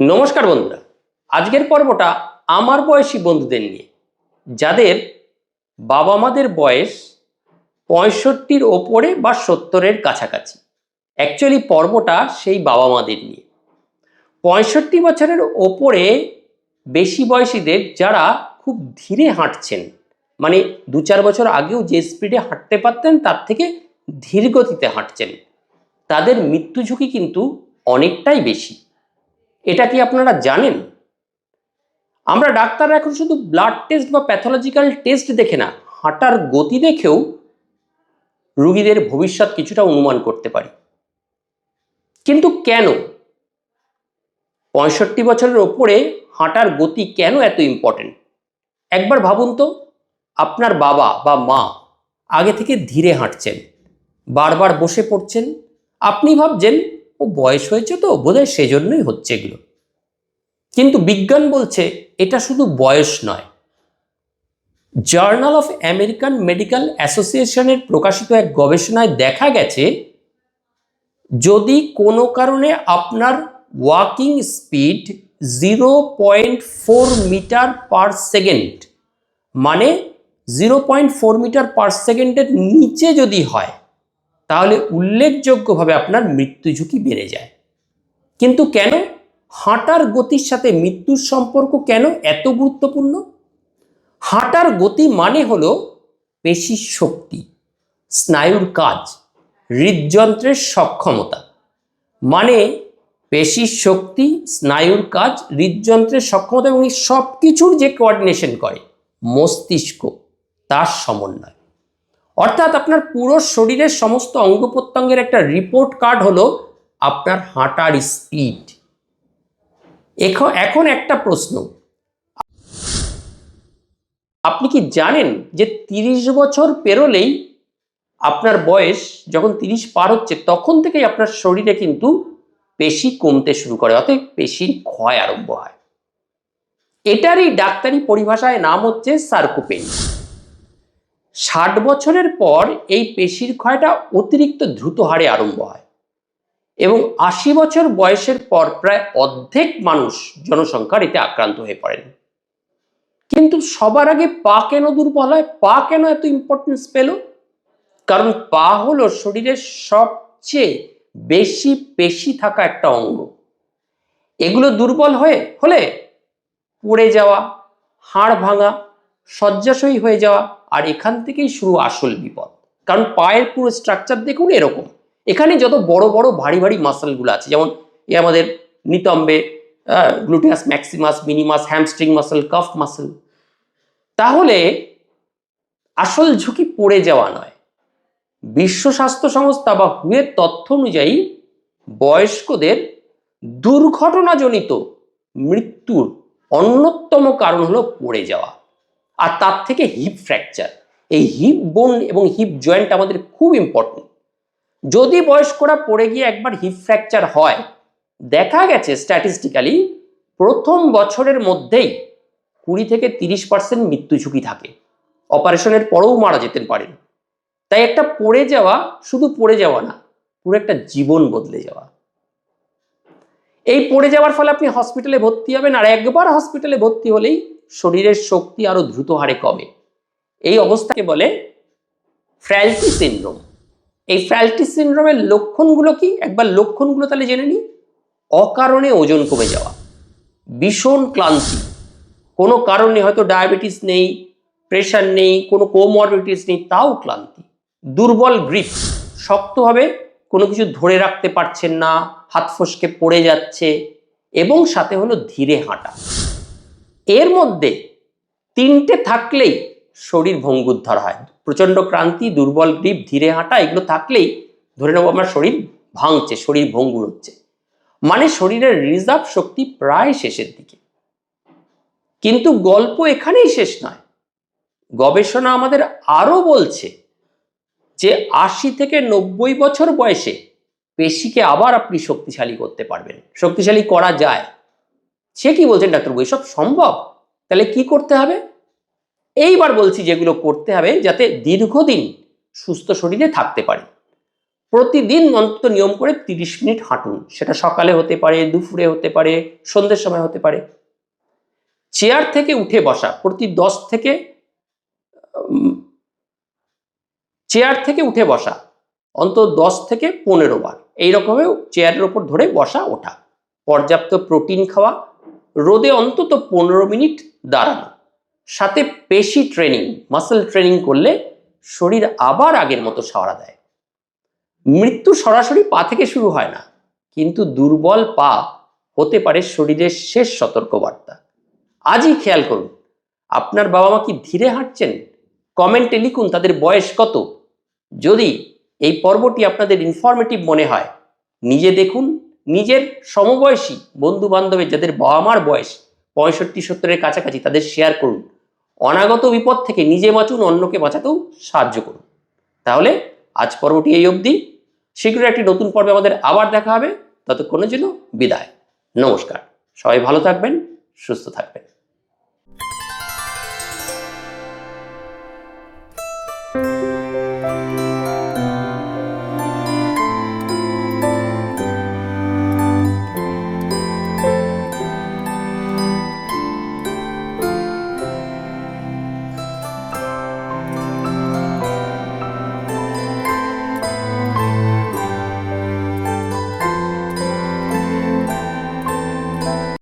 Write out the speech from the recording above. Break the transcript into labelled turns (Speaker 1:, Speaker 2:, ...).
Speaker 1: নমস্কার বন্ধুরা, আজকের পর্বটা আমার বয়সী বন্ধুদের নিয়ে, যাদের বাবা মাদের বয়স 65-র ওপরে বা 70-এর কাছাকাছি। অ্যাকচুয়ালি পর্বটা সেই বাবা মাদের নিয়ে। 65 বছরের ওপরে বেশি বয়সীদের যারা খুব ধীরে হাঁটছেন, মানে 2-4 বছর আগেও যে স্পিডে হাঁটতে পারতেন তার থেকে ধীর গতিতে হাঁটছেন, তাদের মৃত্যু ঝুঁকি কিন্তু অনেকটাই বেশি। এটা কি আপনারা জানেন? আমরা ডাক্তাররা এখন শুধু ব্লাড টেস্ট বা প্যাথোলজিক্যাল টেস্ট দেখে না, হাঁটার গতি দেখেও রোগীদের ভবিষ্যৎ কিছুটা অনুমান করতে পারি। কিন্তু কেন 65 বছরের ওপরে হাঁটার গতি কেন এত ইম্পর্টেন্ট? একবার ভাবুন তো, আপনার বাবা বা মা আগে থেকে ধীরে হাঁটছেন, বারবার বসে পড়ছেন, আপনি ভাবছেন ও বয়স হয়েছে তো বোধহয় সেজন্যই হচ্ছে এগুলো। কিন্তু বিজ্ঞান বলছে এটা শুধু বয়স নয়। জার্নাল অফ আমেরিকান মেডিকেল অ্যাসোসিয়েশনের প্রকাশিত এক গবেষণায় দেখা গেছে, যদি কোনো কারণে আপনার walking speed 0.4 metre per second, মানে 0.4 মিটার পার সেকেন্ডের নিচে যদি হয়, তাহলে উল্লেখযোগ্যভাবে আপনার মৃত্যু ঝুঁকি বেড়ে যায়। কিন্তু কেন? হাঁটার গতির সাথে মৃত্যুর সম্পর্ক কেন এত গুরুত্বপূর্ণ? হাঁটার গতি মানে হলো পেশির শক্তি, স্নায়ুর কাজ, হৃদযন্ত্রের সক্ষমতা। মানে পেশির শক্তি, স্নায়ুর কাজ, হৃদযন্ত্রের সক্ষমতা এবং এই সব কিছুর যে কোঅর্ডিনেশন করে মস্তিষ্ক, তার সমন্বয়। অর্থাৎ আপনার পুরো শরীরের সমস্ত অঙ্গ প্রত্যঙ্গের একটা রিপোর্ট কার্ড হলো আপনার হাঁটার স্পিড। এখন একটা প্রশ্ন, আপনি কি জানেন যে 30 বছর পেরোলেই আপনার বয়স যখন 30 পার হচ্ছে তখন থেকেই আপনার শরীরে কিন্তু পেশি কমতে শুরু করে, অর্থাৎ পেশির ক্ষয় আরম্ভ হয়। এটারই ডাক্তারি পরিভাষায় নাম হচ্ছে সার্কোপেনিয়া। 60 বছরের পর এই পেশির ক্ষয়টা অতিরিক্ত দ্রুত হারে আরম্ভ হয় এবং 80 বছর বয়সের পর প্রায় অর্ধেক মানুষ জনসংখ্যার এতে আক্রান্ত হয়ে পড়েন। কিন্তু সবার আগে পা কেন দুর্বল হয়? পা কেন এত ইম্পর্টেন্স পেল? কারণ পা হলো শরীরের সবচেয়ে বেশি পেশি থাকা একটা অঙ্গ। এগুলো দুর্বল হলে পড়ে যাওয়া, হাড় ভাঙা, শয্যাশয়ী হয়ে যাওয়া, আর এখান থেকেই শুরু আসল বিপদ। কারণ পায়ের পুরো স্ট্রাকচার দেখুন এরকম, এখানে যত বড় বড় ভারী ভারী মাসলগুলো আছে, যেমন আমাদের নিতম্বে gluteus Maximus, মিনিমাস, hamstring muscle, calf muscle. তাহলে আসল ঝুঁকি পড়ে যাওয়া নয়। বিশ্ব স্বাস্থ্য সংস্থা বা হুয়ের তথ্য অনুযায়ী বয়স্কদের দুর্ঘটনাজনিত মৃত্যুর অন্যতম কারণ হলো পড়ে যাওয়া, আর তার থেকে হিপ ফ্র্যাকচার। এই হিপ বোন এবং হিপ জয়েন্ট আমাদের খুব ইম্পর্টেন্ট। যদি বয়স্করা পড়ে গিয়ে একবার হিপ ফ্র্যাকচার হয়, দেখা গেছে স্ট্যাটিস্টিক্যালি প্রথম বছরের মধ্যেই 20 থেকে 30% মৃত্যু ঝুঁকি থাকে। অপারেশনের পরেও মারা যেতে পারেন। তাই একটা পড়ে যাওয়া শুধু পড়ে যাওয়া না, পুরো একটা জীবন বদলে যাওয়া। এই পড়ে যাওয়ার ফলে আপনি হসপিটালে ভর্তি হবেন, আর একবার হসপিটালে ভর্তি হলেই শরীরের শক্তি আরো দ্রুত হারে কমে। এই অবস্থাকে বলে ফ্র্যালটি সিনড্রোম। এই ফ্র্যালটি সিনড্রোমের লক্ষণগুলো কি? একবার লক্ষণগুলো তাহলে জেনে নিই। অকারণে ওজন কমে যাওয়া, ভীষণ ক্লান্তি, কোনো কারণে, হয়তো ডায়াবেটিস নেই, প্রেশার নেই, কোনো কোমরবিডিটিস নেই, তাও ক্লান্তি। দুর্বল গ্রিপ, শক্তভাবে কোনো কিছু ধরে রাখতে পারছেন না, হাত ফসকে পড়ে যাচ্ছে, এবং সাথে হলো ধীরে হাঁটা। এর মধ্যে 3টে থাকলেই শরীর ভঙ্গুর হয়। প্রচন্ড ক্লান্তি, দুর্বল গ্রিপ, ধীরে হাঁটা, এগুলো থাকলেই ধরে নেব আমার শরীর ভাঙছে, শরীর ভঙ্গুর হচ্ছে, মানে শরীরের রিজার্ভ শক্তি প্রায় শেষের দিকে। কিন্তু গল্প এখানেই শেষ নয়। গবেষণা আমাদের আরো বলছে যে 80 থেকে 90 বছর বয়সে পেশিকে আবার আপনি শক্তিশালী করতে পারবেন, শক্তিশালী করা যায়। সে কি বলছেন ডাক্তারবাবু, এসব সম্ভব? তাহলে কি করতে হবে? এইবার বলছি যেগুলো করতে হবে যাতে দীর্ঘদিন সুস্থ শরীরে থাকতে পারে। প্রতিদিন অন্তত নিয়ম করে 30 মিনিট হাঁটুন। সেটা সকালে হতে পারে, দুপুরে হতে পারে, সন্ধ্যের সময় হতে পারে। চেয়ার থেকে উঠে বসা প্রতি 10 থেকে চেয়ার থেকে উঠে বসা অন্তত 10 থেকে 15 বার এইরকমভাবে চেয়ারের ওপর ধরে বসা ওঠা। পর্যাপ্ত প্রোটিন খাওয়া, রোদে অন্তত 15 মিনিট দাঁড়ানো, সাথে পেশি ট্রেনিং, মাসেল ট্রেনিং করলে শরীর আবার আগের মতো সাড়া দেয়। মৃত্যু সরাসরি পা থেকে শুরু হয় না, কিন্তু দুর্বল পা হতে পারে শরীরের শেষ সতর্কবার্তা। আজই খেয়াল করুন, আপনার বাবা মা কি ধীরে হাঁটছেন? কমেন্টে লিখুন তাদের বয়স কত। যদি এই পর্বটি আপনাদের ইনফরমেটিভ মনে হয়, নিজে দেখুন, নিজের সমবয়সী বন্ধু বান্ধবের যাদের বাবা মার বয়স 65-70-এর কাছাকাছি তাদের শেয়ার করুন। অনাগত বিপদ থেকে নিজে বাঁচুন, অন্যকে বাঁচাতেও সাহায্য করুন। তাহলে আজ পর্বটি এই অবধি। শীঘ্রই একটি নতুন পর্বে আমাদের আবার দেখা হবে। ততক্ষণের জন্য বিদায়, নমস্কার। সবাই ভালো থাকবেন, সুস্থ থাকবেন।